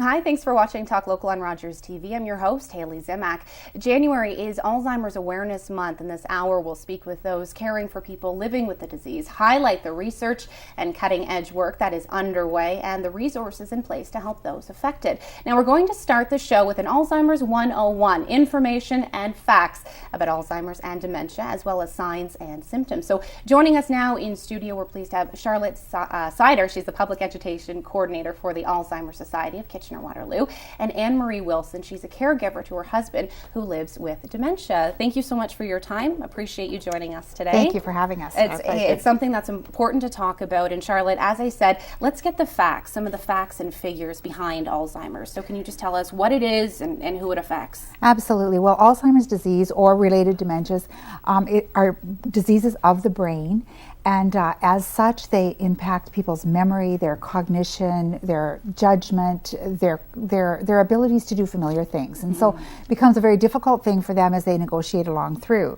Hi, thanks for watching Talk Local on Rogers TV. I'm your host, Haley Zimak. January is Alzheimer's Awareness Month, and this hour we'll speak with those caring for people living with the disease, highlight the research and cutting-edge work that is underway, and the resources in place to help those affected. Now, we're going to start the show with an Alzheimer's 101, information and facts about Alzheimer's and dementia, as well as signs and symptoms. So joining us now in studio, we're pleased to have Charlotte Sider. She's the Public Education Coordinator for the Alzheimer's Society of Kitchener-Waterloo, and Anne-Marie Wilson. She's a caregiver to her husband who lives with dementia. Thank you so much for your time. Appreciate you joining us today. Thank you for having us. It's something that's important to talk about. And Charlotte, as I said, let's get the facts, some of the facts and figures behind Alzheimer's. So can you just tell us what it is and who it affects? Absolutely. Well, Alzheimer's disease or related dementias are diseases of the brain. And as such, they impact people's memory, their cognition, their judgment, their abilities to do familiar things. And so it becomes a very difficult thing for them as they negotiate along through.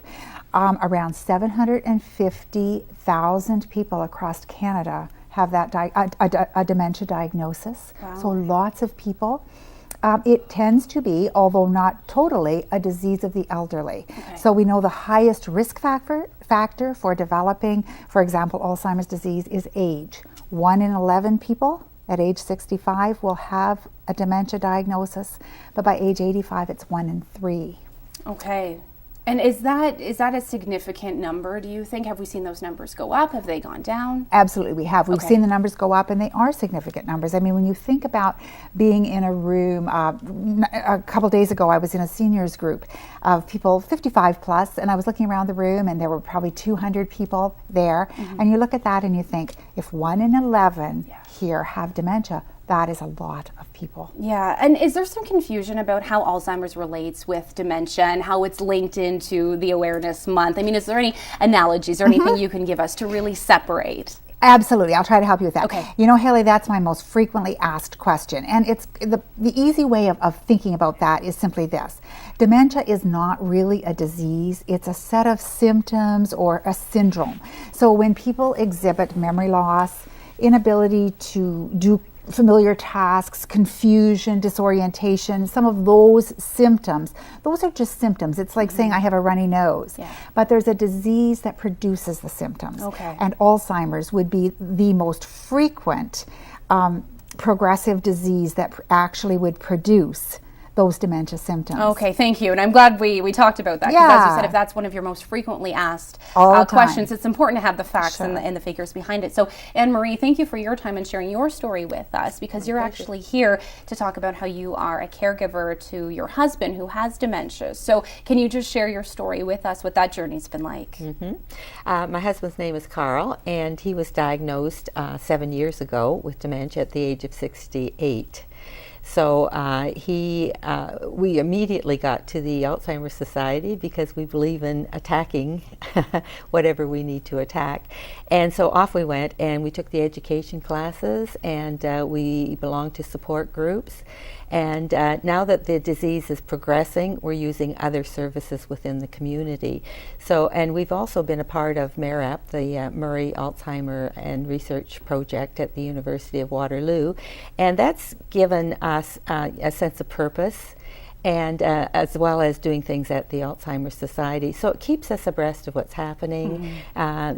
Around 750,000 people across Canada have that a dementia diagnosis. Wow. So lots of people. It tends to be, although not totally, a disease of the elderly. Okay. So we know the highest risk factor for developing, for example, Alzheimer's disease is age. 1 in 11 people at age 65 will have a dementia diagnosis, but by age 85 it's 1 in 3. Okay. And is that a significant number, do you think? Have we seen those numbers go up? Have they gone down? Absolutely, we have. We've seen the numbers go up, and they are significant numbers. I mean, when you think about being in a room, a couple days ago I was in a seniors group of people 55 plus, and I was looking around the room, and there were probably 200 people there. And you look at that and you think, if 1 in 11 here have dementia, that is a lot of people. Yeah, and is there some confusion about how Alzheimer's relates with dementia and how it's linked into the Awareness Month? I mean, is there any analogies or anything you can give us to really separate? Absolutely, I'll try to help you with that. Okay. You know, Haley, that's my most frequently asked question. And it's the easy way of thinking about that is simply this. Dementia is not really a disease, it's a set of symptoms or a syndrome. So when people exhibit memory loss, inability to do familiar tasks, confusion, disorientation, some of those symptoms, those are just symptoms. It's like saying I have a runny nose. Yeah. But there's a disease that produces the symptoms. Okay. And Alzheimer's would be the most frequent progressive disease that actually would produce those dementia symptoms. Okay, thank you. And I'm glad we talked about that. Because as you said, if that's one of your most frequently asked questions, it's important to have the facts and the figures behind it. So, Anne-Marie, thank you for your time and sharing your story with us, because you're actually here to talk about how you are a caregiver to your husband who has dementia. So can you just share your story with us, what that journey's been like? My husband's name is Carl, and he was diagnosed 7 years ago with dementia at the age of 68. So we immediately got to the Alzheimer's Society because we believe in attacking whatever we need to attack. And so off we went, and we took the education classes, and we belong to support groups. And now that the disease is progressing, we're using other services within the community. So, and we've also been a part of MARAP, the Murray Alzheimer and Research Project at the University of Waterloo. And that's given us a sense of purpose, and as well as doing things at the Alzheimer's Society. So it keeps us abreast of what's happening,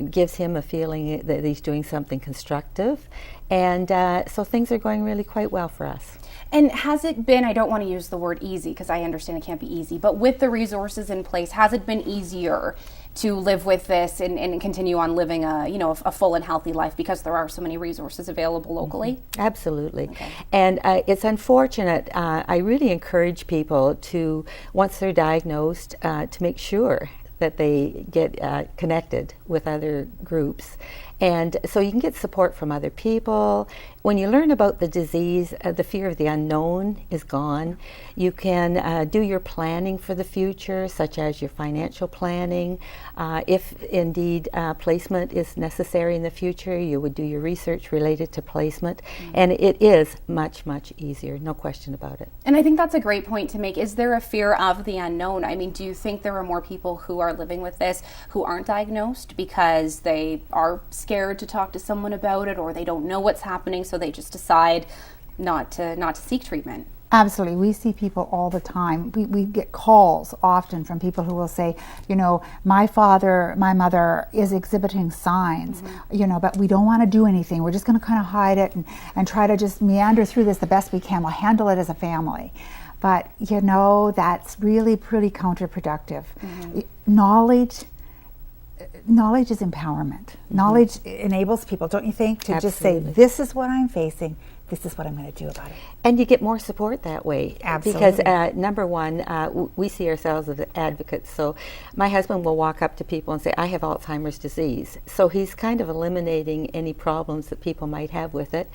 gives him a feeling that he's doing something constructive, and so things are going really quite well for us. And has it been, I don't want to use the word easy because I understand it can't be easy, but with the resources in place, has it been easier to live with this and continue on living a full and healthy life because there are so many resources available locally? Absolutely. Okay. And it's unfortunate. I really encourage people to, once they're diagnosed, to make sure that they get connected with other groups. And so you can get support from other people. When you learn about the disease, the fear of the unknown is gone. You can do your planning for the future, such as your financial planning. If indeed placement is necessary in the future, you would do your research related to placement. And it is much, much easier, no question about it. And I think that's a great point to make. Is there a fear of the unknown? I mean, do you think there are more people who are living with this who aren't diagnosed because they are scared to talk to someone about it, or they don't know what's happening, so they just decide not to seek treatment. Absolutely. We see people all the time. We get calls often from people who will say, my mother is exhibiting signs, but we don't want to do anything. We're just going to kind of hide it and try to just meander through this the best we can. We'll handle it as a family. But, that's really pretty counterproductive. Knowledge is empowerment. Knowledge enables people, don't you think, to just say, this is what I'm facing. This is what I'm going to do about it. And you get more support that way. Absolutely. Because number one, we see ourselves as advocates. So my husband will walk up to people and say, I have Alzheimer's disease. So he's kind of eliminating any problems that people might have with it.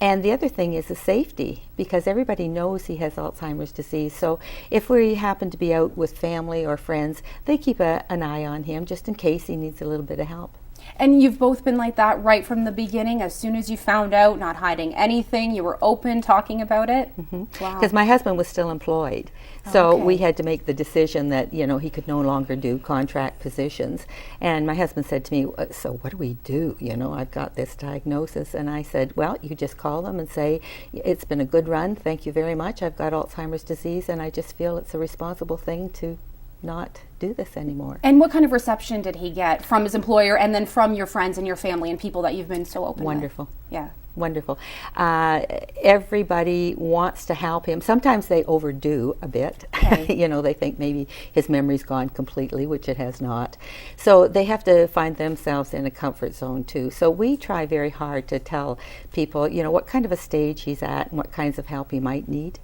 And the other thing is the safety, because everybody knows he has Alzheimer's disease. So if we happen to be out with family or friends, they keep an eye on him just in case he needs a little bit of help. And you've both been like that right from the beginning. As soon as you found out, not hiding anything, you were open, talking about it. Wow. Wow. Because my husband was still employed. So we had to make the decision that, he could no longer do contract positions. And my husband said to me, so what do we do? I've got this diagnosis. And I said, well, you just call them and say, it's been a good run. Thank you very much. I've got Alzheimer's disease, and I just feel it's a responsible thing to not do this anymore. And what kind of reception did he get from his employer and then from your friends and your family and people that you've been so open Wonderful. with? Yeah. Wonderful. Everybody wants to help him. Sometimes they overdo a bit. Okay. They think maybe his memory's gone completely, which it has not. So they have to find themselves in a comfort zone too. So we try very hard to tell people, what kind of a stage he's at and what kinds of help he might need.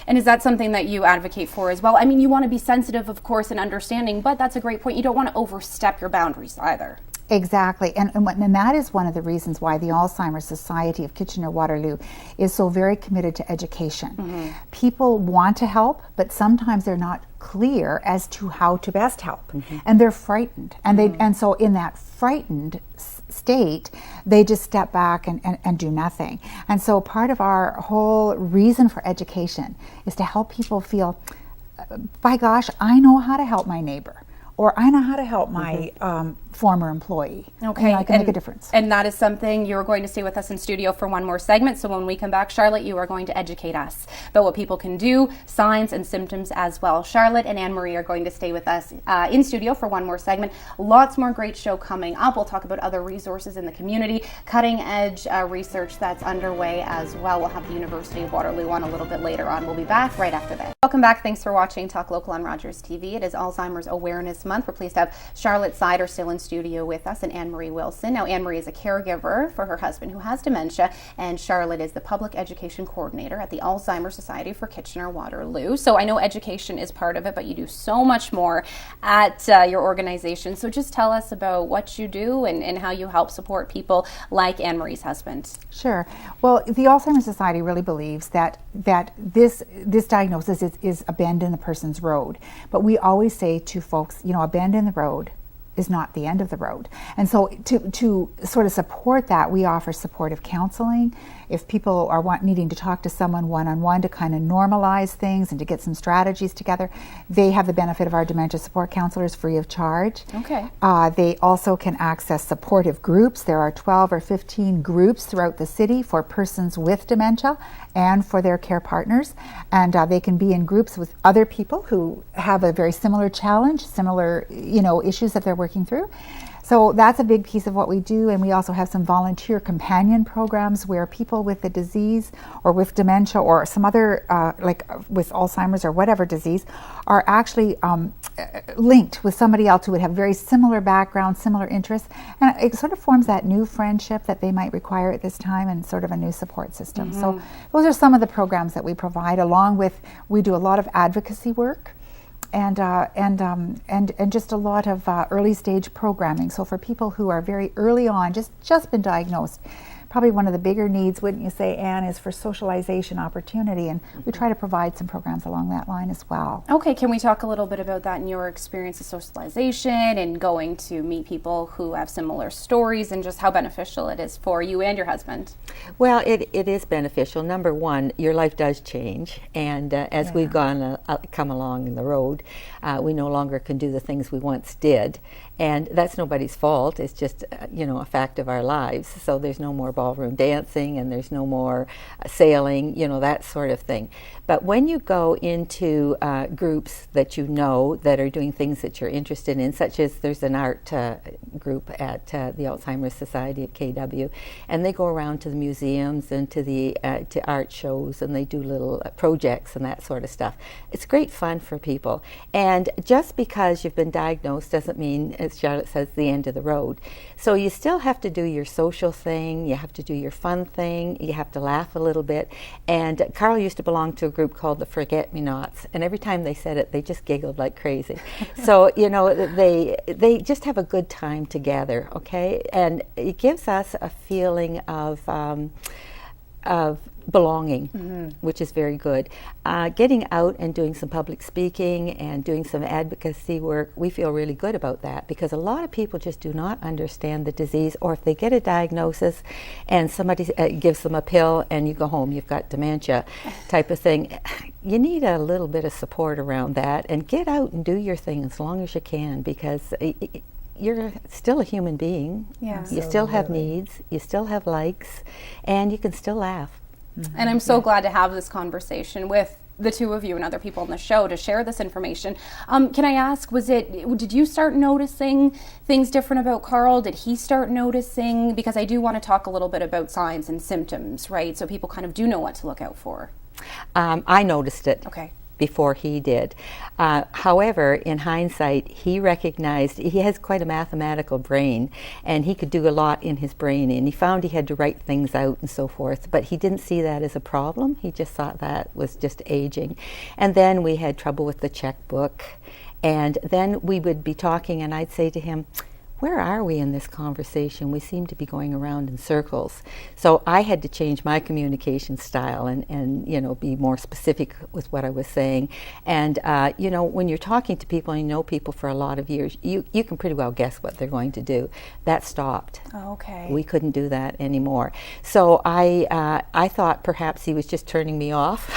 And is that something that you advocate for as well? I mean, you want to be sensitive, of course, and understanding, but that's a great point. You don't want to overstep your boundaries either. Exactly, and that is one of the reasons why the Alzheimer's Society of Kitchener-Waterloo is so very committed to education. People want to help, but sometimes they're not clear as to how to best help, and they're frightened, and so in that frightened state, they just step back and do nothing. And so part of our whole reason for education is to help people feel, by gosh, I know how to help my neighbor, or I know how to help my former employee. Okay, I can make a difference. And that is something you're going to stay with us in studio for one more segment. So when we come back, Charlotte, you are going to educate us about what people can do, signs and symptoms as well. Charlotte and Anne-Marie are going to stay with us in studio for one more segment. Lots more great show coming up. We'll talk about other resources in the community, cutting edge research that's underway as well. We'll have the University of Waterloo on a little bit later on. We'll be back right after this. Welcome back. Thanks for watching Talk Local on Rogers TV. It is Alzheimer's Awareness Month. We're pleased to have Charlotte Sider still in studio with us and Anne-Marie Wilson. Now, Anne-Marie is a caregiver for her husband who has dementia, and Charlotte is the public education coordinator at the Alzheimer's Society for Kitchener-Waterloo. So I know education is part of it, but you do so much more at your organization. So just tell us about what you do and how you help support people like Anne-Marie's husband. Sure. Well, the Alzheimer's Society really believes that this diagnosis is a bend in the person's road. But we always say to folks, a bend in the road is not the end of the road. And so to sort of support that, we offer supportive counseling. If people are needing to talk to someone one-on-one to kind of normalize things and to get some strategies together, they have the benefit of our dementia support counselors free of charge. Okay. They also can access supportive groups. There are 12 or 15 groups throughout the city for persons with dementia and for their care partners. And they can be in groups with other people who have a very similar challenge, similar issues that they're working through. So that's a big piece of what we do, and we also have some volunteer companion programs where people with the disease or with dementia or some other, like with Alzheimer's or whatever disease, are actually linked with somebody else who would have very similar background, similar interests, and it sort of forms that new friendship that they might require at this time and sort of a new support system. So those are some of the programs that we provide, along with, we do a lot of advocacy work. And just a lot of early stage programming. So for people who are very early on, just been diagnosed, probably one of the bigger needs, wouldn't you say, Anne, is for socialization opportunity, and we try to provide some programs along that line as well. Okay, can we talk a little bit about that in your experience of socialization and going to meet people who have similar stories and just how beneficial it is for you and your husband? Well, it is beneficial. Number one, your life does change, and as we've come along in the road, we no longer can do the things we once did, and that's nobody's fault. It's just a fact of our lives. So there's no more ball ballroom dancing and there's no more sailing, that sort of thing. But when you go into groups that you know that are doing things that you're interested in, such as there's an art group at the Alzheimer's Society at KW, and they go around to the museums and to the to art shows, and they do little projects and that sort of stuff. It's great fun for people. And just because you've been diagnosed doesn't mean, as Charlotte says, the end of the road. So you still have to do your social thing, you have to do your fun thing, you have to laugh a little bit. And Carl used to belong to a group called the Forget-Me-Nots, and every time they said it, they just giggled like crazy. So, they just have a good time together, okay? And it gives us a feeling of belonging, which is very good. Getting out and doing some public speaking and doing some advocacy work, we feel really good about that, because a lot of people just do not understand the disease, or if they get a diagnosis and somebody gives them a pill and you go home, you've got dementia type of thing, you need a little bit of support around that, and get out and do your thing as long as you can, because you're still a human being. Yeah. You still have needs, you still have likes, and you can still laugh. And I'm so glad to have this conversation with the two of you and other people on the show to share this information. Can I ask, did you start noticing things different about Carl? Did he start noticing? Because I do want to talk a little bit about signs and symptoms, right? So people kind of do know what to look out for. I noticed it. Okay. Before he did. However, in hindsight, he recognized he has quite a mathematical brain, and he could do a lot in his brain, and he found he had to write things out and so forth, but he didn't see that as a problem. He just thought that was just aging. And then we had trouble with the checkbook, and then we would be talking, and I'd say to him, where are we in this conversation? We seem to be going around in circles. So I had to change my communication style and be more specific with what I was saying. And, when you're talking to people and you know people for a lot of years, you can pretty well guess what they're going to do. That stopped. Oh, okay. We couldn't do that anymore. So I thought perhaps he was just turning me off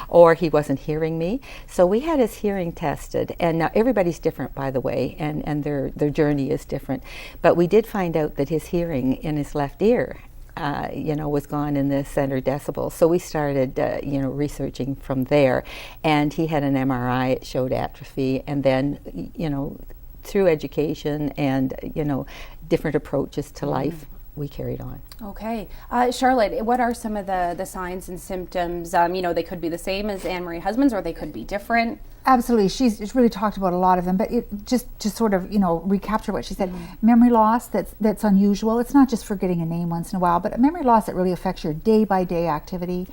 or he wasn't hearing me. So we had his hearing tested. And now everybody's different, by the way, and their journey is different. But we did find out that his hearing in his left ear was gone in the center decibel. So we started, researching from there. And he had an MRI, it showed atrophy. And then, through education and, different approaches to life, we carried on. Okay. Charlotte, what are some of the signs and symptoms? They could be the same as Anne-Marie Husband's, or they could be different. Absolutely. She's really talked about a lot of them, but it just to sort of, recapture what she said. Memory loss that's unusual. It's not just forgetting a name once in a while, but a memory loss that really affects your day-by-day activity.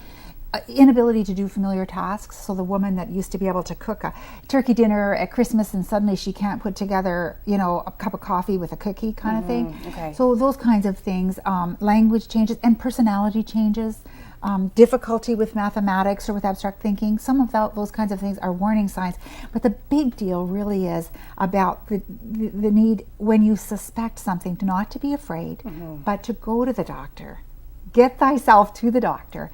Inability to do familiar tasks. So the woman that used to be able to cook a turkey dinner at Christmas, and suddenly she can't put together, a cup of coffee with a cookie kind of thing. Okay. So those kinds of things, language changes and personality changes, difficulty with mathematics or with abstract thinking. Some of those kinds of things are warning signs. But the big deal really is about the need, when you suspect something, not to be afraid, but to go to the doctor. Get thyself to the doctor,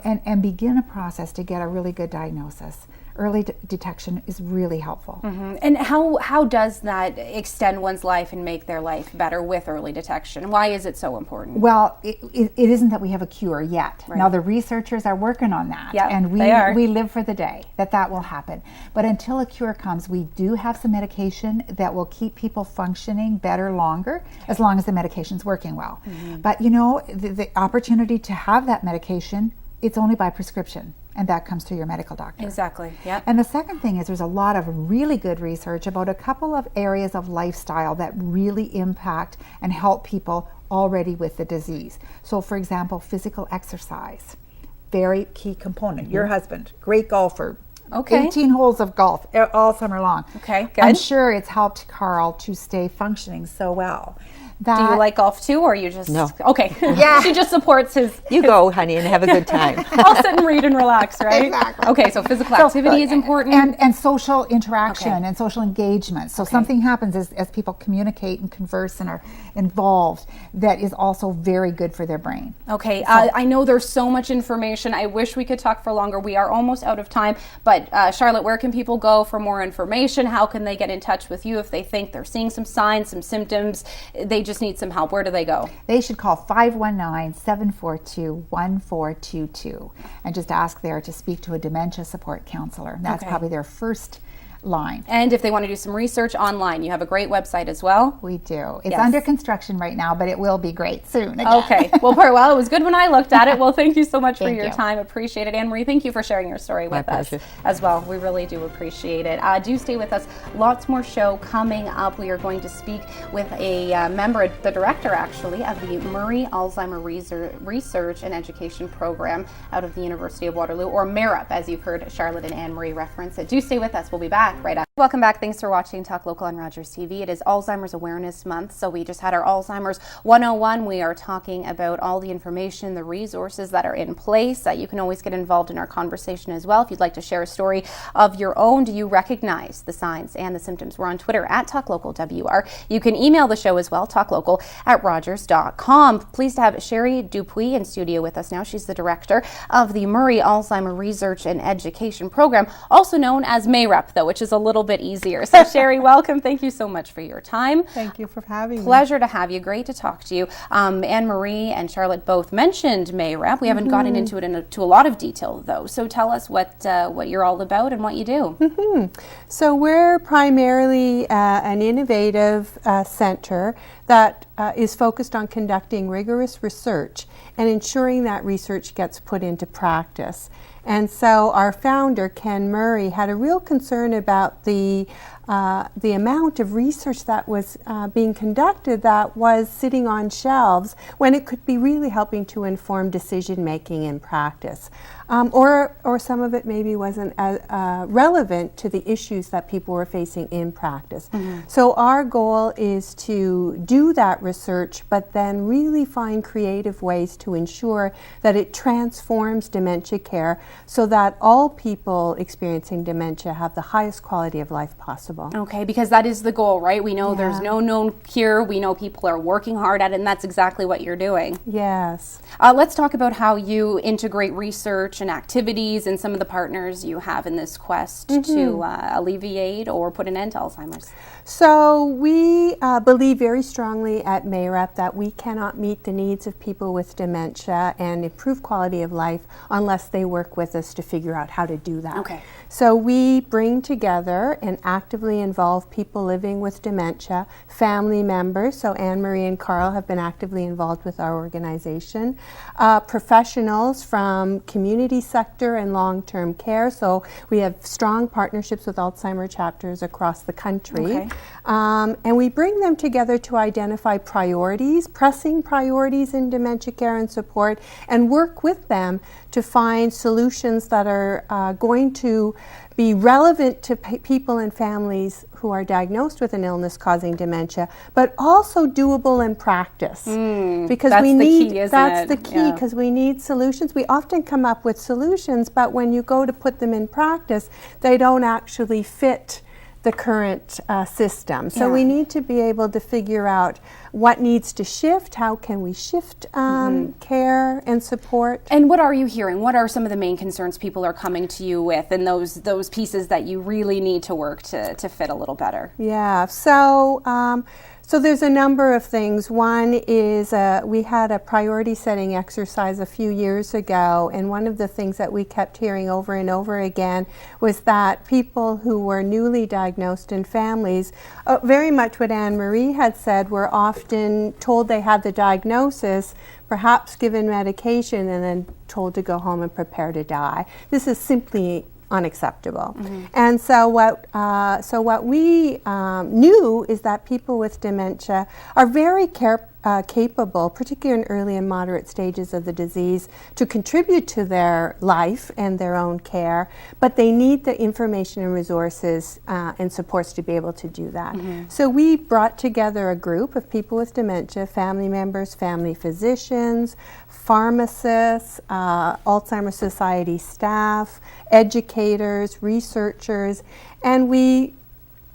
and begin a process to get a really good diagnosis. Early detection is really helpful. And how does that extend one's life and make their life better with early detection? Why is it so important? Well, it isn't that we have a cure yet. Right. Now the researchers are working on that, and we live for the day that will happen. But until a cure comes, we do have some medication that will keep people functioning better longer, as long as the medication's working well. But the opportunity to have that medication, it's only by prescription. And that comes through your medical doctor. Exactly, yeah. And the second thing is there's a lot of really good research about a couple of areas of lifestyle that really impact and help people already with the disease. So for example, physical exercise, very key component. Your husband, great golfer. Okay. 18 holes of golf all summer long. Okay, good. I'm sure it's helped Carl to stay functioning so well. Do you like golf too, or you just... No. Okay. Yeah. She just supports his... You go, honey, and have a good time. I'll sit and read and relax, right? Exactly. Okay, so physical activity is important. And social interaction and social engagement. So Okay. something happens as people communicate and converse and are involved that is also very good for their brain. Okay, I know there's so much information. I wish we could talk for longer. We are almost out of time. But Charlotte, where can people go for more information? How can they get in touch with you if they think they're seeing some signs, some symptoms? They just need some help, where do they go? They should call 519-742-1422 and just ask there to speak to a dementia support counselor. That's probably their first line. And if they want to do some research online, you have a great website as well. We do. It's under construction right now, but it will be great soon again. Okay. Well, it was good when I looked at it. Well, thank you so much for your time. Appreciate it. Anne Marie, thank you for sharing your story with us as well. We really do appreciate it. Do stay with us. Lots more show coming up. We are going to speak with a member, the director actually, of the Murray Alzheimer Research and Education Program out of the University of Waterloo, or MARUP, as you've heard Charlotte and Anne Marie reference it. Do stay with us. We'll be back right after. Welcome back. Thanks for watching Talk Local on Rogers TV. It is Alzheimer's Awareness Month, so we just had our Alzheimer's 101. We are talking about all the information, the resources that are in place. You can always get involved in our conversation as well. If you'd like to share a story of your own, do you recognize the signs and the symptoms? We're on Twitter at TalkLocalWR. You can email the show as well, talklocal@rogers.com. Pleased to have Sherry Dupuis in studio with us now. She's the director of the Murray Alzheimer Research and Education Program, also known as MARUP, though, which is a little bit easier. So Sherry, welcome. Thank you so much for your time. Thank you for having me. Pleasure to have you. Great to talk to you. Anne Marie and Charlotte both mentioned MARUP. We haven't gotten into it to a lot of detail, though. So tell us what you're all about and what you do. So we're primarily an innovative center that is focused on conducting rigorous research and ensuring that research gets put into practice. And so our founder, Ken Murray, had a real concern about the amount of research that was being conducted that was sitting on shelves when it could be really helping to inform decision making in practice. Or some of it maybe wasn't relevant to the issues that people were facing in practice. So our goal is to do that research, but then really find creative ways to ensure that it transforms dementia care so that all people experiencing dementia have the highest quality of life possible. Okay, because that is the goal, right? We know there's no known cure. We know people are working hard at it, and that's exactly what you're doing. Yes. Let's talk about how you integrate research and activities and some of the partners you have in this quest to alleviate or put an end to Alzheimer's. So we believe very strongly at MARUP that we cannot meet the needs of people with dementia and improve quality of life unless they work with us to figure out how to do that. Okay. So we bring together and actively involve people living with dementia, family members, so Anne Marie and Carl have been actively involved with our organization, professionals from community sector and long-term care, so we have strong partnerships with Alzheimer chapters across the country. Okay. And we bring them together to identify priorities, pressing priorities in dementia care and support, and work with them to find solutions that are going to be relevant to people and families who are diagnosed with an illness causing dementia, but also doable in practice. Because that's we the need key, isn't that's it? the key, because we need solutions. We often come up with solutions, but when you go to put them in practice, they don't actually fit the current system. So we need to be able to figure out what needs to shift, how can we shift care and support. And what are you hearing? What are some of the main concerns people are coming to you with, and those pieces that you really need to work to fit a little better? Yeah, so there's a number of things. One is we had a priority setting exercise a few years ago, and one of the things that we kept hearing over and over again was that people who were newly diagnosed in families, very much what Anne Marie had said, were often told they had the diagnosis, perhaps given medication, and then told to go home and prepare to die. This is simply unacceptable. And so what we knew is that people with dementia are very capable, particularly in early and moderate stages of the disease, to contribute to their life and their own care, but they need the information and resources and supports to be able to do that. So we brought together a group of people with dementia, family members, family physicians, pharmacists, Alzheimer's Society staff, educators, researchers, and we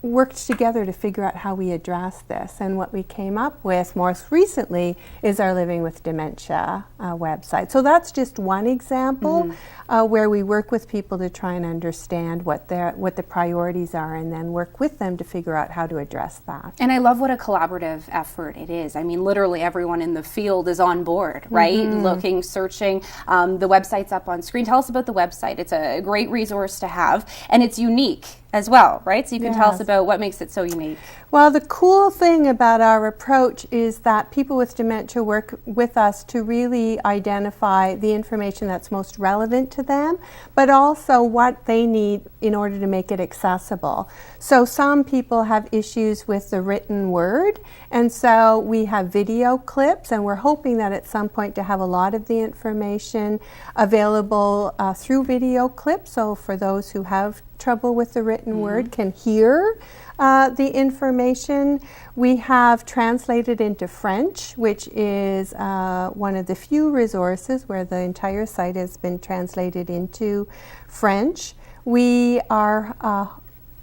worked together to figure out how we address this. And what we came up with most recently is our Living with Dementia website. So that's just one example where we work with people to try and understand what the priorities are, and then work with them to figure out how to address that. And I love what a collaborative effort it is. I mean, literally everyone in the field is on board, right? Looking, searching. The website's up on screen. Tell us about the website. It's a great resource to have, and it's unique as well, right? So you can tell us about what makes it so unique. Well, the cool thing about our approach is that people with dementia work with us to really identify the information that's most relevant to them, but also what they need in order to make it accessible. So some people have issues with the written word, and so we have video clips, and we're hoping that at some point to have a lot of the information available through video clips. So for those who have trouble with the written word can hear the information. We have translated into French, which is one of the few resources where the entire site has been translated into French. We are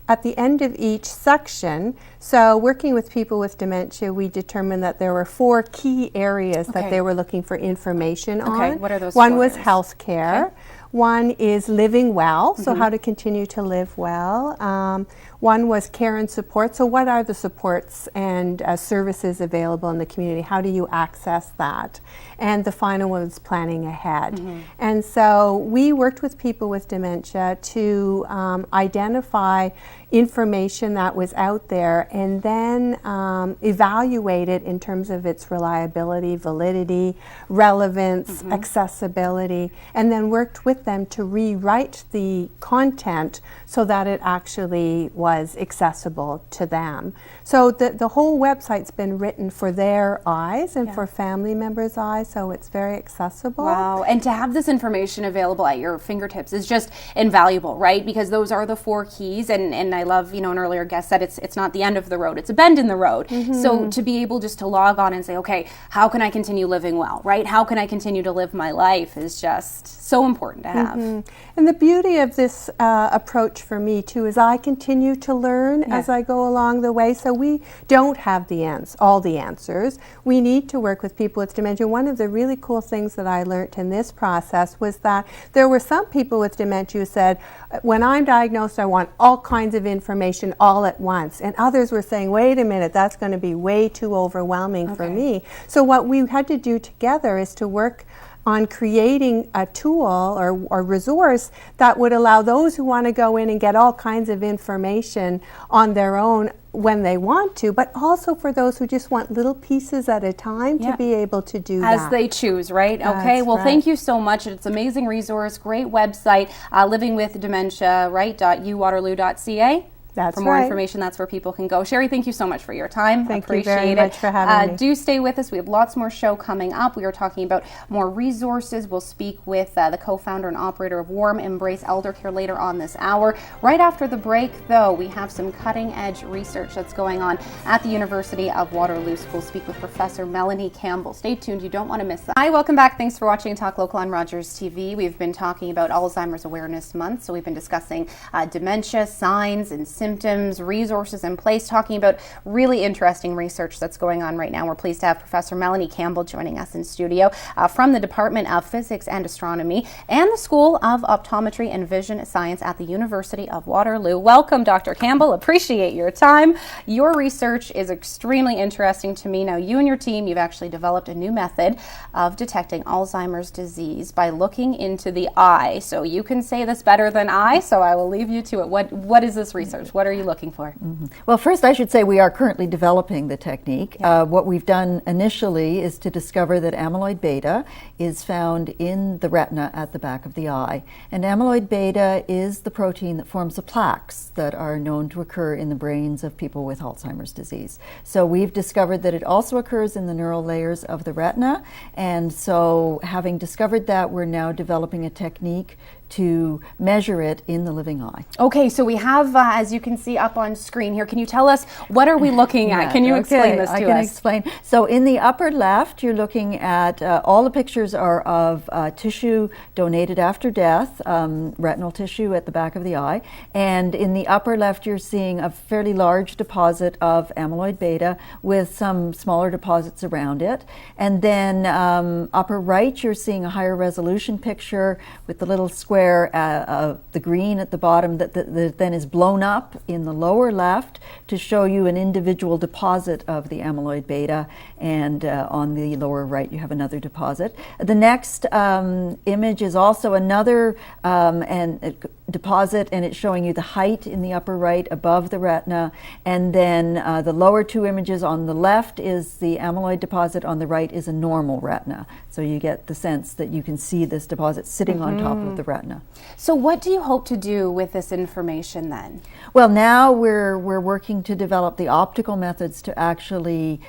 at the end of each section, so working with people with dementia, we determined that there were 4 key areas that they were looking for information on. What are those? One was healthcare. One is living well, so how to continue to live well. One was care and support, so what are the supports and services available in the community? How do you access that? And the final one was planning ahead. And so we worked with people with dementia to identify information that was out there, and then evaluate it in terms of its reliability, validity, relevance, accessibility, and then worked with them to rewrite the content so that it actually was accessible to them. So the whole website's been written for their eyes and for family members' eyes, so it's very accessible. Wow, and to have this information available at your fingertips is just invaluable, right? Because those are the 4 keys, and I love, an earlier guest said it's not the end of the road, it's a bend in the road. So to be able just to log on and say, okay, how can I continue living well, right? How can I continue to live my life is just so important to have. And the beauty of this approach for me too is I continue to learn as I go along the way. So we don't have all the answers. We need to work with people with dementia. One of the really cool things that I learned in this process was that there were some people with dementia who said, when I'm diagnosed, I want all kinds of information all at once. And others were saying, wait a minute, that's going to be way too overwhelming for me. So what we had to do together is to work on creating a tool or resource that would allow those who want to go in and get all kinds of information on their own when they want to, but also for those who just want little pieces at a time to be able to do that. As they choose, right? Okay, well, thank you so much. It's an amazing resource, great website, Living with Dementia, right? .uwaterloo.ca. That's for more right. information, that's where people can go. Sherry, thank you so much for your time. Thank Appreciate you very much for having me. Do stay with us. We have lots more show coming up. We are talking about more resources. We'll speak with the co-founder and operator of Warm Embrace Elder Care later on this hour. Right after the break, though, we have some cutting-edge research that's going on at the University of Waterloo School. We'll speak with Professor Melanie Campbell. Stay tuned. You don't want to miss that. Hi, welcome back. Thanks for watching Talk Local on Rogers TV. We've been talking about Alzheimer's Awareness Month, so we've been discussing dementia, signs and symptoms, resources in place, talking about really interesting research that's going on right now. We're pleased to have Professor Melanie Campbell joining us in studio from the Department of Physics and Astronomy and the School of Optometry and Vision Science at the University of Waterloo. Welcome, Dr. Campbell. Appreciate your time. Your research is extremely interesting to me. Now, you and your team, you've actually developed a new method of detecting Alzheimer's disease by looking into the eye. So you can say this better than I, so I will leave you to it. What is this research? What are you looking for? Well, first I should say we are currently developing the technique. What we've done initially is to discover that amyloid beta is found in the retina at the back of the eye. And amyloid beta is the protein that forms the plaques that are known to occur in the brains of people with Alzheimer's disease. So we've discovered that it also occurs in the neural layers of the retina. And so having discovered that, we're now developing a technique to measure it in the living eye. Okay, so we have, as you can see up on screen here, can you tell us what are we looking at? Can you explain this to us? I can explain. So in the upper left, you're looking at all the pictures are of tissue donated after death, retinal tissue at the back of the eye. And in the upper left, you're seeing a fairly large deposit of amyloid beta with some smaller deposits around it. And then upper right, you're seeing a higher resolution picture with the little square of the green at the bottom that then is blown up in the lower left to show you an individual deposit of the amyloid beta. And on the lower right, you have another deposit. The next image is also another deposit, and it's showing you the height in the upper right above the retina. And then the lower two images on the left is the amyloid deposit, on the right is a normal retina. So you get the sense that you can see this deposit sitting on top of the retina. So what do you hope to do with this information then? Well, now we're working to develop the optical methods to actually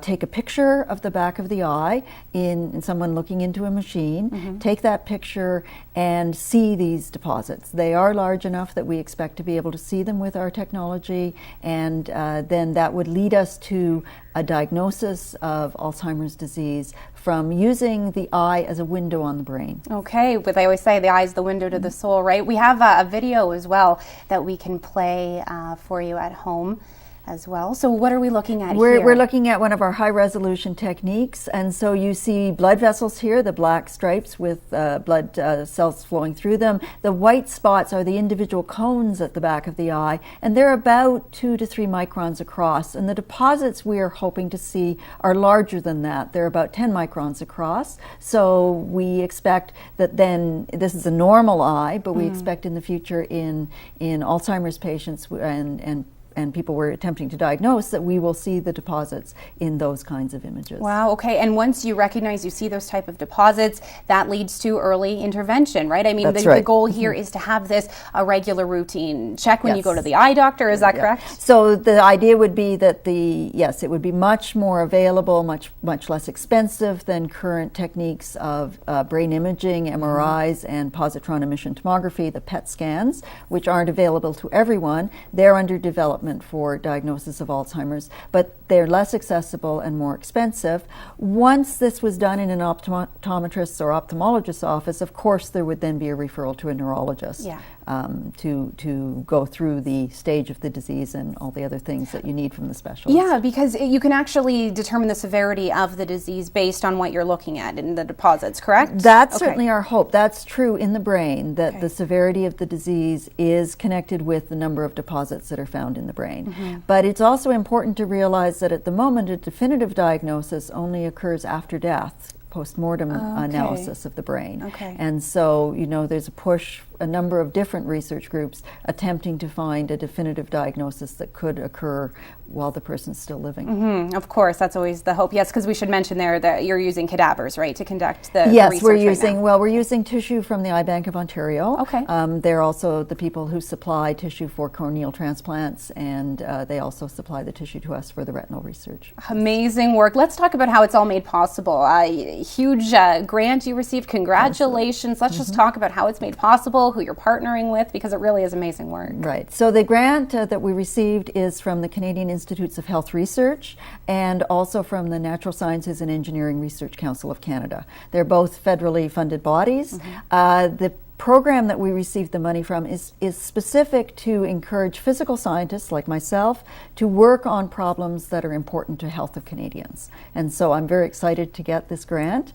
take a picture of the back of the eye in someone looking into a machine, take that picture and see these deposits. They are large enough that we expect to be able to see them with our technology, and then that would lead us to a diagnosis of Alzheimer's disease from using the eye as a window on the brain. Okay, but they always say the eye is the window to the soul, right? We have a video as well that we can play for you at home as well. So what are we looking at here? We're looking at one of our high resolution techniques, and so you see blood vessels here, the black stripes with blood cells flowing through them. The white spots are the individual cones at the back of the eye, and they're about 2 to 3 microns across, and the deposits we are hoping to see are larger than that. They're about 10 microns across, so we expect that then, this is a normal eye, but we expect in the future in Alzheimer's patients and people we're attempting to diagnose, that we will see the deposits in those kinds of images. Wow, okay. And once you recognize, you see those type of deposits, that leads to early intervention, right? I mean, the goal here is to have this a regular routine check when you go to the eye doctor, is that correct? So the idea would be that it would be much more available, much less expensive than current techniques of brain imaging, MRIs, and positron emission tomography, the PET scans, which aren't available to everyone. They're under development for diagnosis of Alzheimer's, but they're less accessible and more expensive. Once this was done in an optometrist's or ophthalmologist's office, of course there would then be a referral to a neurologist to go through the stage of the disease and all the other things that you need from the specialist. Yeah, because you can actually determine the severity of the disease based on what you're looking at in the deposits, correct? That's certainly our hope. That's true in the brain, that the severity of the disease is connected with the number of deposits that are found in the brain. But it's also important to realize that at the moment a definitive diagnosis only occurs after death, post-mortem analysis of the brain. And so, there's a push, a number of different research groups attempting to find a definitive diagnosis that could occur while the person's still living. Of course, that's always the hope. Yes, because we should mention there that you're using cadavers, right, to conduct the research. Yes, we're using tissue from the Eye Bank of Ontario. Okay. They're also the people who supply tissue for corneal transplants, and they also supply the tissue to us for the retinal research. Amazing work. Let's talk about how it's all made possible. A huge grant you received. Congratulations. Absolutely. Let's just talk about how it's made possible, who you're partnering with, because it really is amazing work. Right. So the grant that we received is from the Canadian Institutes of Health Research and also from the Natural Sciences and Engineering Research Council of Canada. They're both federally funded bodies. The program that we received the money from is specific to encourage physical scientists like myself to work on problems that are important to health of Canadians. And so I'm very excited to get this grant.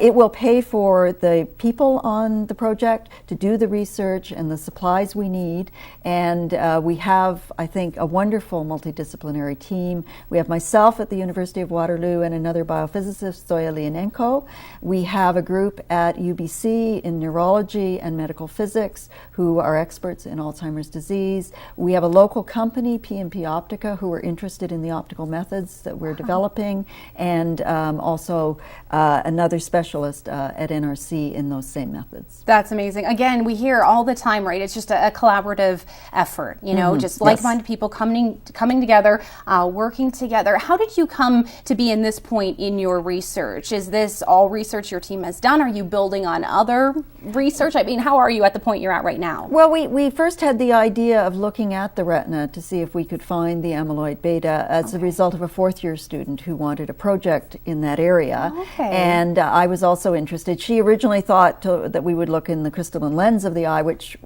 It will pay for the people on the project to do the research and the supplies we need. And we have, I think, a wonderful multidisciplinary team. We have myself at the University of Waterloo and another biophysicist, Zoya Leonenko. We have a group at UBC in neurology and medical physics who are experts in Alzheimer's disease. We have a local company, PMP Optica, who are interested in the optical methods that we're developing, and also another specialist at NRC in those same methods. That's amazing. Again, we hear all the time, right? It's just a collaborative effort, just like-minded people coming together, working together. How did you come to be in this point in your research? Is this all research your team has done? Are you building on other research? I mean, mean, how are you at the point you're at right now? Well, we first had the idea of looking at the retina to see if we could find the amyloid beta as a result of a fourth-year student who wanted a project in that area. Okay. And I was also interested. She originally thought that we would look in the crystalline lens of the eye, which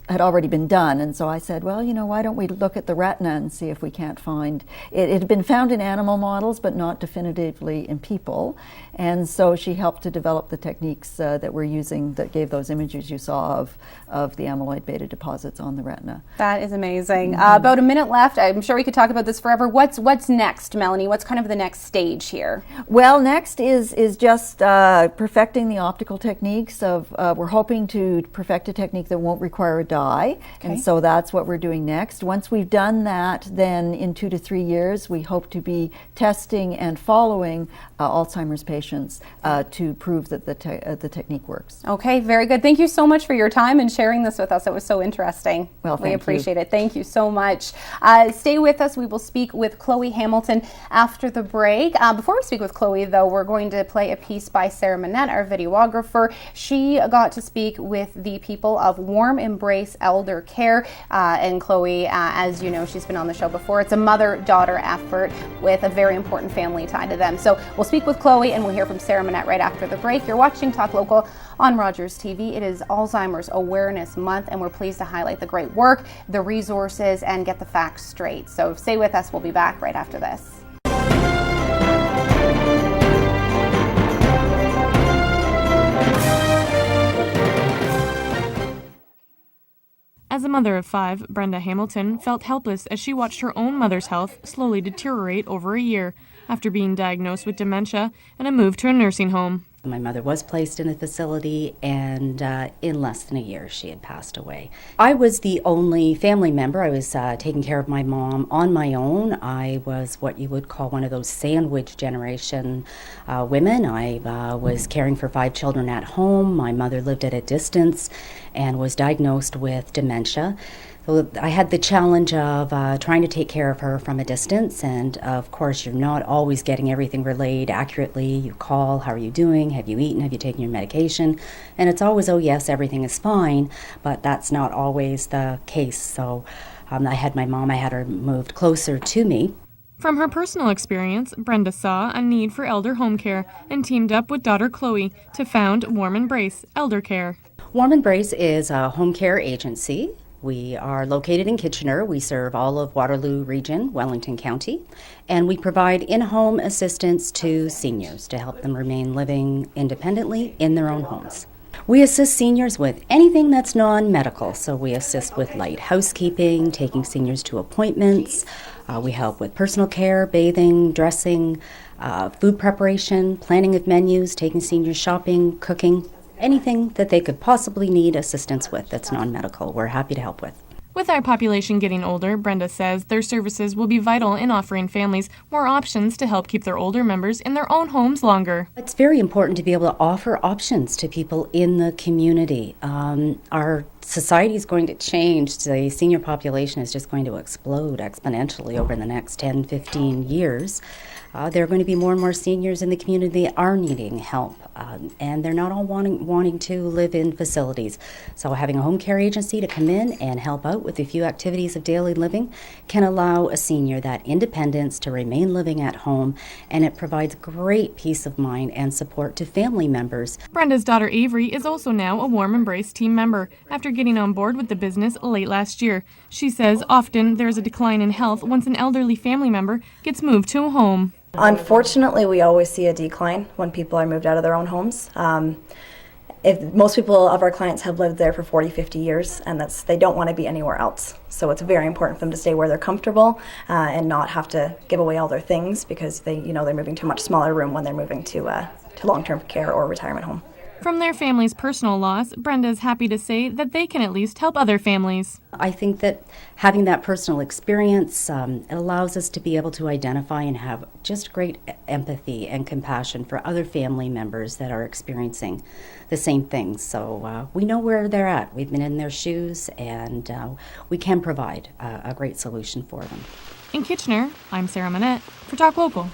had already been done. And so I said, well, why don't we look at the retina and see if we can't find it. It had been found in animal models, but not definitively in people. And so she helped to develop the techniques that we're using that gave those images you saw of the amyloid beta deposits on the retina. That is amazing. About a minute left. I'm sure we could talk about this forever. What's next, Melanie? What's kind of the next stage here? Well, next is just perfecting the optical techniques of, we're hoping to perfect a technique that won't require a dye. Okay. And so that's what we're doing next. Once we've done that, then in 2 to 3 years, we hope to be testing and following Alzheimer's patients to prove that the technique works. Okay, very good. Thank you so much for your time and sharing this with us. It was so interesting. Well, we thank appreciate it. Thank you so much. Stay with us. We will speak with Chloe Hamilton after the break. Before we speak with Chloe, though, we're going to play a piece by Sarah Manette, our videographer. She got to speak with the people of Warm Embrace Elder Care. And Chloe, as you know, she's been on the show before. It's a mother-daughter effort with a very important family tie to them. So we'll speak with Chloe and we'll hear from Sarah Manette right after the break. You're watching Talk Local on Rogers TV. It is Alzheimer's Awareness Month, and we're pleased to highlight the great work, the resources, and get the facts straight. So stay with us. We'll be back right after this. As a mother of 5, Brenda Hamilton felt helpless as she watched her own mother's health slowly deteriorate over a year after being diagnosed with dementia and a move to a nursing home. My mother was placed in a facility, and in less than a year she had passed away. I was the only family member. I was taking care of my mom on my own. I was what you would call one of those sandwich generation women. I was caring for 5 children at home. My mother lived at a distance and was diagnosed with dementia. So I had the challenge of trying to take care of her from a distance, and of course you're not always getting everything relayed accurately. You call, how are you doing, have you eaten, have you taken your medication, and it's always, oh yes, everything is fine, but that's not always the case. So I had my mom, I had her moved closer to me. From her personal experience, Brenda saw a need for elder home care and teamed up with daughter Chloe to found Warm Embrace Elder Care. Warm Embrace is a home care agency. We are located in Kitchener. We serve all of Waterloo Region, Wellington County, and we provide in-home assistance to seniors to help them remain living independently in their own homes. We assist seniors with anything that's non-medical, so we assist with light housekeeping, taking seniors to appointments. We help with personal care, bathing, dressing, food preparation, planning of menus, taking seniors shopping, cooking. Anything that they could possibly need assistance with that's non-medical, we're happy to help with. With our population getting older, Brenda says their services will be vital in offering families more options to help keep their older members in their own homes longer. It's very important to be able to offer options to people in the community. Our society is going to change. The senior population is just going to explode exponentially over the next 10, 15 years. There are going to be more and more seniors in the community that are needing help, and they're not all wanting to live in facilities. So having a home care agency to come in and help out with a few activities of daily living can allow a senior that independence to remain living at home, and it provides great peace of mind and support to family members. Brenda's daughter Avery is also now a Warm Embrace team member after getting on board with the business late last year. She says often there is a decline in health once an elderly family member gets moved to a home. Unfortunately, we always see a decline when people are moved out of their own homes. Most people of our clients have lived there for 40, 50 years, and they don't want to be anywhere else. So it's very important for them to stay where they're comfortable and not have to give away all their things because they're moving to a much smaller room when they're moving to long-term care or retirement home. From their family's personal loss, Brenda is happy to say that they can at least help other families. I think that having that personal experience, it allows us to be able to identify and have just great empathy and compassion for other family members that are experiencing the same things. So we know where they're at. We've been in their shoes, and we can provide a great solution for them. In Kitchener, I'm Sarah Manette for Talk Local.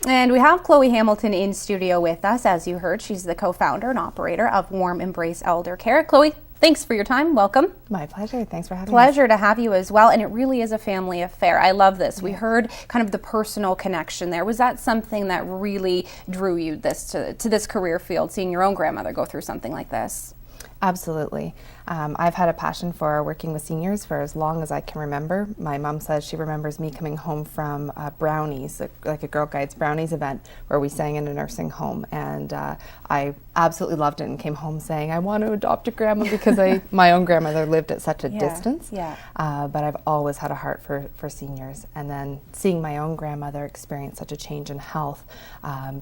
And we have Chloe Hamilton in studio with us. As you heard, she's the co-founder and operator of Warm Embrace Elder Care. Chloe, thanks for your time. Welcome. My pleasure. Thanks for having me. Pleasure to have you as well. And it really is a family affair. I love this. We heard kind of the personal connection there. Was that something that really drew you to this career field, seeing your own grandmother go through something like this? Absolutely. I've had a passion for working with seniors for as long as I can remember. My mom says she remembers me coming home from Brownies, like a Girl Guides Brownies event where we sang in a nursing home, and I absolutely loved it and came home saying, I want to adopt a grandma because my own grandmother lived at such a distance. Yeah. But I've always had a heart for seniors, and then seeing my own grandmother experience such a change in health,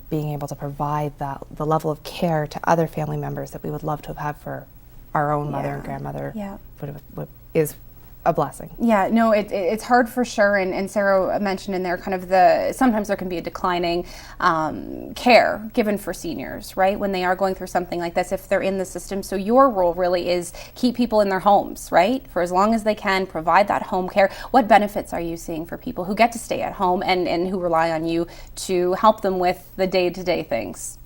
being able to provide the level of care to other family members that we would love to have had for our own mother and grandmother is a blessing. Yeah, no, it's hard for sure, and Sarah mentioned in there kind of sometimes there can be a declining care given for seniors, right, when they are going through something like this, if they're in the system. So your role really is keep people in their homes, right, for as long as they can, provide that home care. What benefits are you seeing for people who get to stay at home and who rely on you to help them with the day-to-day things?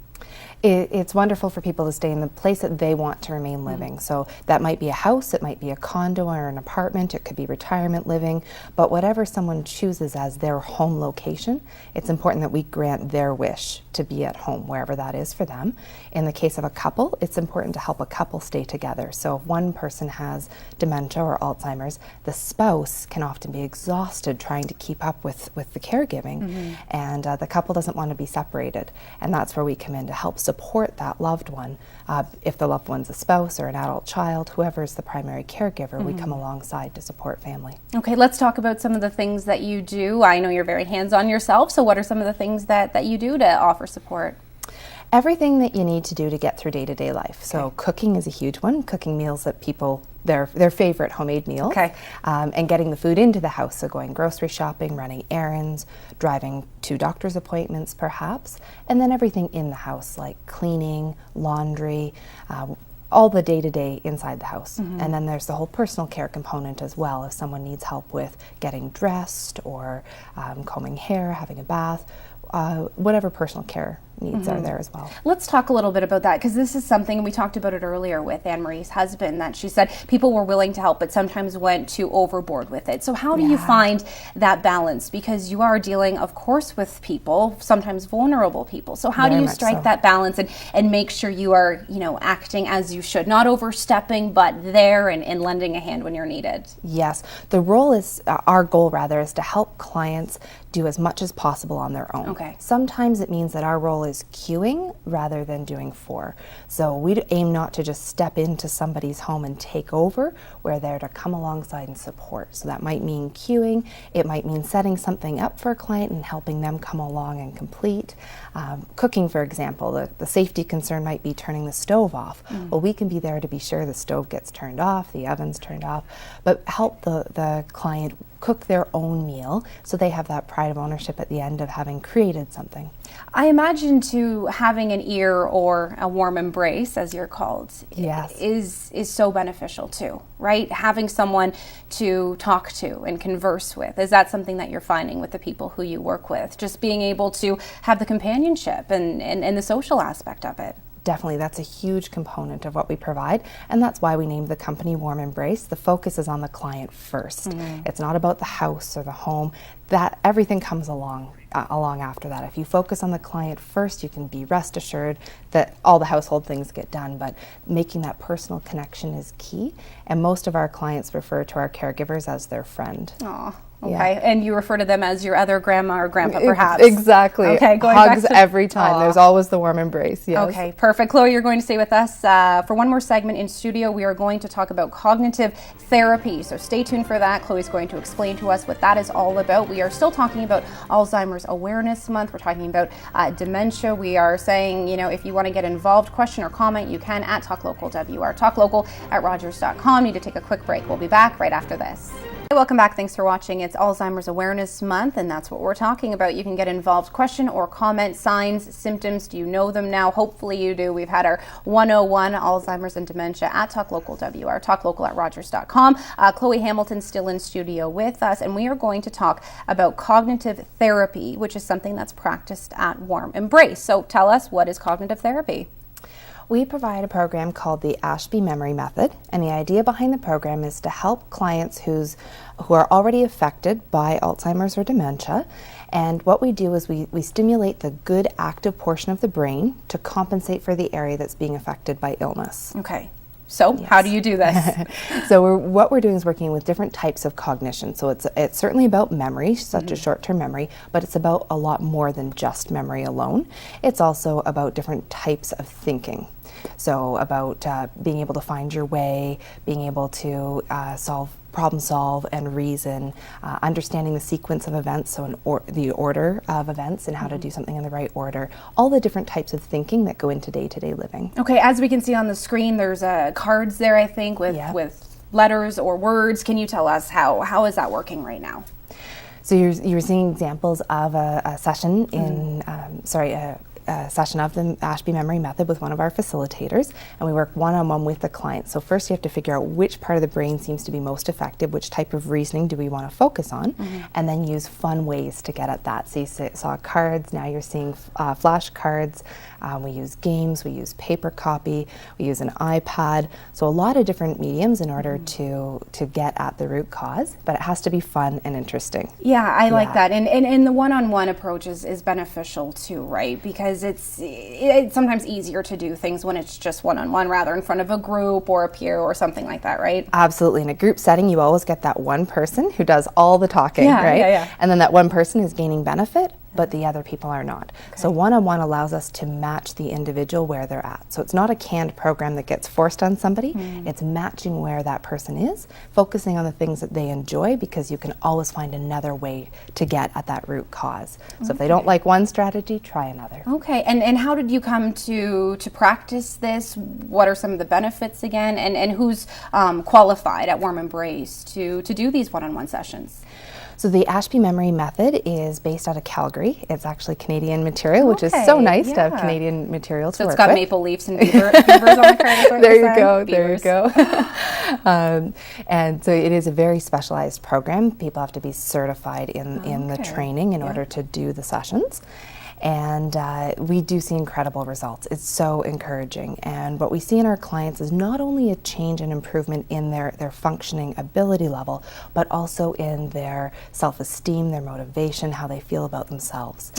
It's wonderful for people to stay in the place that they want to remain living. So that might be a house, it might be a condo or an apartment, it could be retirement living, but whatever someone chooses as their home location, it's important that we grant their wish to be at home, wherever that is for them. In the case of a couple, it's important to help a couple stay together. So if one person has dementia or Alzheimer's, the spouse can often be exhausted trying to keep up with the caregiving, and the couple doesn't want to be separated. And that's where we come in to help support that loved one. If the loved one's a spouse or an adult child, whoever is the primary caregiver, we come alongside to support family. Okay, let's talk about some of the things that you do. I know you're very hands-on yourself, so what are some of the things that you do to offer support? Everything that you need to do to get through day-to-day life. So cooking is a huge one, cooking meals that people, their favorite homemade meals, and getting the food into the house, so going grocery shopping, running errands, driving to doctor's appointments perhaps, and then everything in the house like cleaning, laundry, all the day-to-day inside the house. And then there's the whole personal care component as well. If someone needs help with getting dressed or combing hair, having a bath, whatever personal care needs are there as well. Let's talk a little bit about that, because this is something, and we talked about it earlier with Anne-Marie's husband, that she said people were willing to help but sometimes went too overboard with it. So how do you find that balance? Because you are dealing, of course, with people, sometimes vulnerable people. So how do you strike that balance and make sure you are, acting as you should, not overstepping, but there and lending a hand when you're needed? Yes, the role is, our goal rather, is to help clients do as much as possible on their own. Okay. Sometimes it means that our role is queuing rather than doing for. So we aim not to just step into somebody's home and take over. We're there to come alongside and support. So that might mean queuing. It might mean setting something up for a client and helping them come along and complete. Cooking, for example, the safety concern might be turning the stove off. Well, we can be there to be sure the stove gets turned off, the oven's turned off, but help the client cook their own meal so they have that pride of ownership at the end of having created something. I imagine too, having an ear or a warm embrace, as you're called, is so beneficial too, right? Having someone to talk to and converse with. Is that something that you're finding with the people who you work with? Just being able to have the companionship and the social aspect of it. Definitely, that's a huge component of what we provide, and that's why we named the company Warm Embrace. The focus is on the client first. It's not about the house or the home. That everything comes along after that. If you focus on the client first, you can be rest assured that all the household things get done, but making that personal connection is key, and most of our clients refer to our caregivers as their friend. Aw. Okay, and you refer to them as your other grandma or grandpa, perhaps? Exactly. Okay, going hugs back to every time. There's always the warm embrace. Yes. Okay, perfect. Chloe, you're going to stay with us for one more segment in studio. We are going to talk about cognitive therapy, so stay tuned for that. Chloe's going to explain to us what that is all about. We are still talking about Alzheimer's Awareness Month. We're talking about dementia. We are saying, if you want to get involved, question or comment, you can at Talk Local WR. Talk Local at Rogers.com. Need to take a quick break. We'll be back right after this. Welcome back. Thanks for watching. It's Alzheimer's Awareness Month, and that's what we're talking about. You can get involved. Question or comment, signs, symptoms. Do you know them now? Hopefully you do. We've had our 101 Alzheimer's and Dementia at Talk Local WR, talklocal@rogers.com. Chloe Hamilton's still in studio with us, and we are going to talk about cognitive therapy, which is something that's practiced at Warm Embrace. So tell us, what is cognitive therapy? We provide a program called the Ashby Memory Method, and the idea behind the program is to help clients who are already affected by Alzheimer's or dementia. And what we do is we stimulate the good active portion of the brain to compensate for the area that's being affected by illness. Okay. So how do you do this? So what we're doing is working with different types of cognition. So it's certainly about memory, such as short-term memory, but it's about a lot more than just memory alone. It's also about different types of thinking. So about being able to find your way, being able to problem solve and reason, understanding the sequence of events, so the order of events and how to do something in the right order, all the different types of thinking that go into day-to-day living. Okay, as we can see on the screen, there's cards there, I think, with letters or words. Can you tell us how is that working right now? So you're seeing examples of a session a session of the Ashby Memory Method with one of our facilitators, and we work one-on-one with the client. So first you have to figure out which part of the brain seems to be most effective, which type of reasoning do we want to focus on, and then use fun ways to get at that. So you saw cards, now you're seeing flashcards, we use games, we use paper copy, we use an iPad, so a lot of different mediums in order to get at the root cause, but it has to be fun and interesting. Yeah, I like that, and the one-on-one approach is beneficial too, right? Because it's sometimes easier to do things when it's just one-on-one rather in front of a group or a peer or something like that, right? Absolutely. In a group setting, you always get that one person who does all the talking, right? Yeah. And then that one person is gaining benefit, but the other people are not. Okay. So one-on-one allows us to match the individual where they're at. So it's not a canned program that gets forced on somebody. It's matching where that person is, focusing on the things that they enjoy, because you can always find another way to get at that root cause. So if they don't like one strategy, try another. Okay, and how did you come to practice this? What are some of the benefits again? And who's qualified at Warm Embrace to do these one-on-one sessions? So the Ashby Memory Method is based out of Calgary. It's actually Canadian material, which is so nice to have Canadian material to work with. So it's got maple leaves and beavers on the card. There you go, there you go. And so it is a very specialized program. People have to be certified in the training in order to do the sessions. And we do see incredible results. It's so encouraging. And what we see in our clients is not only a change and improvement in their functioning ability level, but also in their self-esteem, their motivation, how they feel about themselves.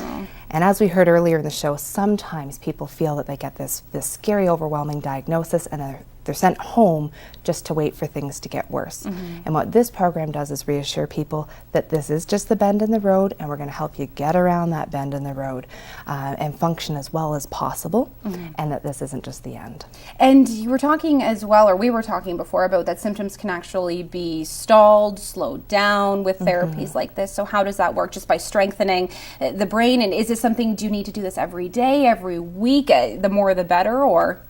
And as we heard earlier in the show, sometimes people feel that they get this scary, overwhelming diagnosis and they're sent home just to wait for things to get worse. And what this program does is reassure people that this is just the bend in the road, and we're going to help you get around that bend in the road and function as well as possible, and that this isn't just the end. And you were talking as well, or we were talking before, about that symptoms can actually be stalled, slowed down with therapies like this. So how does that work? Just by strengthening the brain? And is this something, do you need to do this every day, every week? The more the better, or?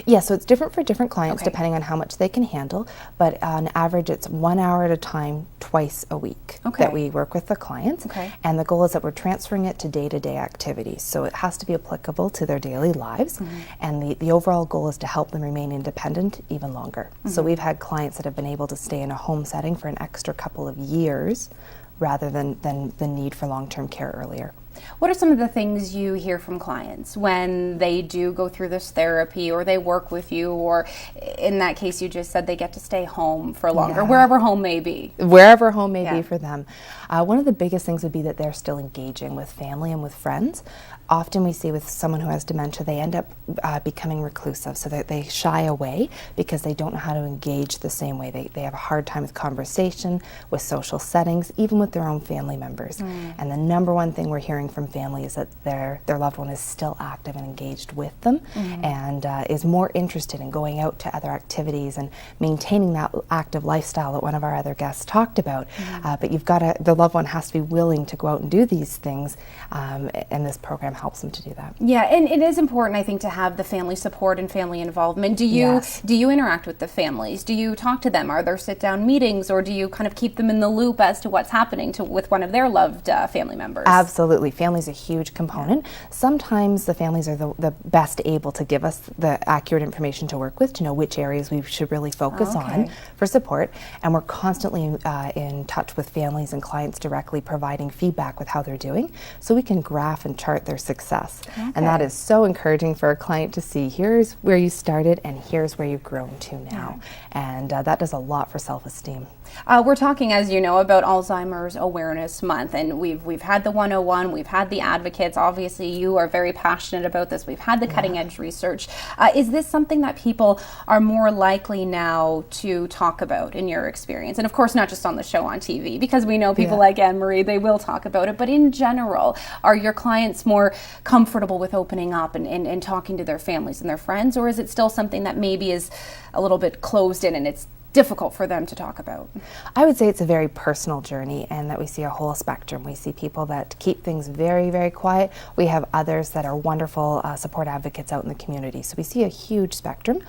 Yeah, so it's different for different clients depending on how much they can handle, but on average it's 1 hour at a time, twice a week that we work with the clients. And the goal is that we're transferring it to day-to-day activities, so it has to be applicable to their daily lives, and the overall goal is to help them remain independent even longer. So we've had clients that have been able to stay in a home setting for an extra couple of years rather than the need for long-term care earlier. What are some of the things you hear from clients when they do go through this therapy, or they work with you, or in that case you just said they get to stay home for longer, wherever home may be? Wherever home may be for them. One of the biggest things would be that they're still engaging with family and with friends. Often we see with someone who has dementia, they end up becoming reclusive, so that they shy away because they don't know how to engage the same way. They have a hard time with conversation, with social settings, even with their own family members. And the number one thing we're hearing hearing from families that their loved one is still active and engaged with them, and is more interested in going out to other activities and maintaining that active lifestyle that one of our other guests talked about. But the loved one has to be willing to go out and do these things, and this program helps them to do that. Yeah, and it is important, I think, to have the family support and family involvement. Do you interact with the families? Do you talk to them? Are there sit-down meetings, or do you kind of keep them in the loop as to what's happening with one of their loved family members? Absolutely. Family's a huge component. Sometimes the families are the best able to give us the accurate information to work with, to know which areas we should really focus on for support. And we're constantly in touch with families and clients directly, providing feedback with how they're doing, so we can graph and chart their success. And that is so encouraging for a client to see, here's where you started and here's where you've grown to now. And that does a lot for self-esteem. We're talking, as you know, about Alzheimer's Awareness Month, and we've had the 101, we've had the advocates. Obviously, you are very passionate about this. We've had the cutting edge research. Is this something that people are more likely now to talk about in your experience? And of course, not just on the show on TV, because we know people like Anne-Marie, they will talk about it. But in general, are your clients more comfortable with opening up and talking to their families and their friends, or is it still something that maybe is a little bit closed in and it's difficult for them to talk about? I would say it's a very personal journey, and that we see a whole spectrum. We see people that keep things very, very quiet. We have others that are wonderful support advocates out in the community. So we see a huge spectrum.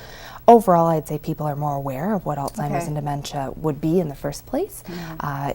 Overall, I'd say people are more aware of what Alzheimer's and dementia would be in the first place.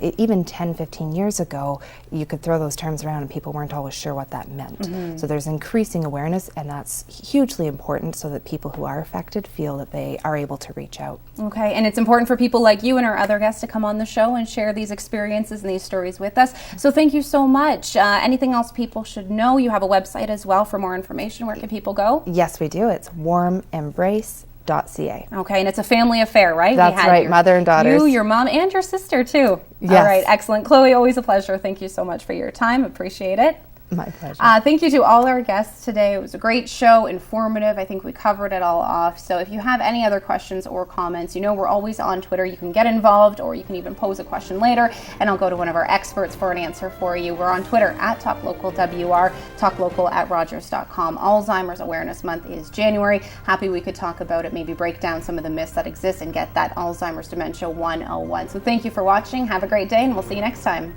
Even 10, 15 years ago, you could throw those terms around and people weren't always sure what that meant. So there's increasing awareness, and that's hugely important, so that people who are affected feel that they are able to reach out. Okay, and it's important for people like you and our other guests to come on the show and share these experiences and these stories with us. So thank you so much. Anything else people should know? You have a website as well for more information. Where can people go? Yes, we do. It's warmembrace.ca. Okay, and it's a family affair, right? That's right, mother and daughters. You, your mom, and your sister too. Yes. All right, excellent. Chloe, always a pleasure. Thank you so much for your time. Appreciate it. My pleasure. Thank you to all our guests today. It was a great show, informative. I think we covered it all off. So if you have any other questions or comments, you know we're always on Twitter. You can get involved, or you can even pose a question later, and I'll go to one of our experts for an answer for you. We're on Twitter at TalkLocalWR, TalkLocal@Rogers.com. Alzheimer's Awareness Month is January. Happy we could talk about it, maybe break down some of the myths that exist and get that Alzheimer's Dementia 101. So thank you for watching. Have a great day, and we'll see you next time.